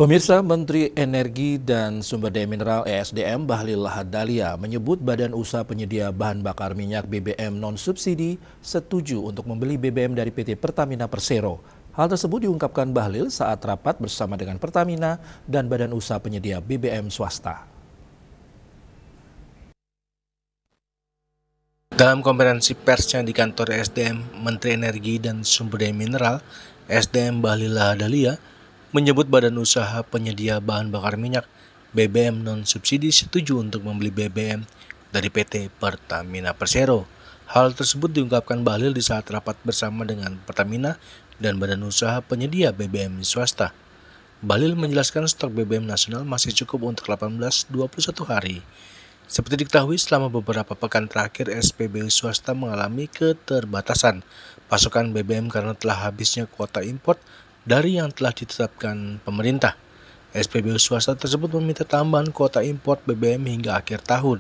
Pemirsa, Menteri Energi dan Sumber Daya Mineral (ESDM) Bahlil Lahadalia menyebut Badan Usaha Penyedia Bahan Bakar Minyak (BBM) non-subsidi setuju untuk membeli BBM dari PT Pertamina Persero. Hal tersebut diungkapkan Bahlil saat rapat bersama dengan Pertamina dan Badan Usaha Penyedia BBM swasta. Dalam konferensi persnya di kantor ESDM, Menteri Energi dan Sumber Daya Mineral (ESDM) Bahlil Lahadalia menyebut Badan Usaha Penyedia Bahan Bakar Minyak (BBM) non-subsidi setuju untuk membeli BBM dari PT Pertamina Persero. Hal tersebut diungkapkan Bahlil di saat rapat bersama dengan Pertamina dan Badan Usaha Penyedia BBM swasta. Bahlil menjelaskan stok BBM nasional masih cukup untuk 18-21 hari. Seperti diketahui, selama beberapa pekan terakhir SPBU swasta mengalami keterbatasan pasokan BBM karena telah habisnya kuota impor dari yang telah ditetapkan pemerintah. SPBU swasta tersebut meminta tambahan kuota impor BBM hingga akhir tahun.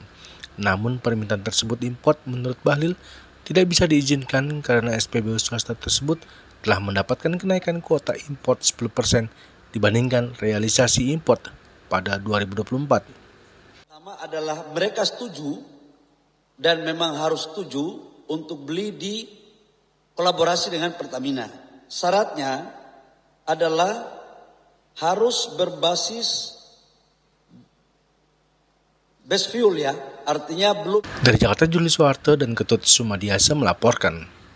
Namun permintaan tersebut impor menurut Bahlil tidak bisa diizinkan karena SPBU swasta tersebut telah mendapatkan kenaikan kuota impor 10% dibandingkan realisasi impor pada 2024. Pertama adalah mereka setuju dan memang harus setuju untuk beli di kolaborasi dengan Pertamina. Syaratnya adalah harus berbasis base fuel ya, artinya belum. Dari Jakarta, Juli Soeharto dan Ketut Sumadiasa melaporkan.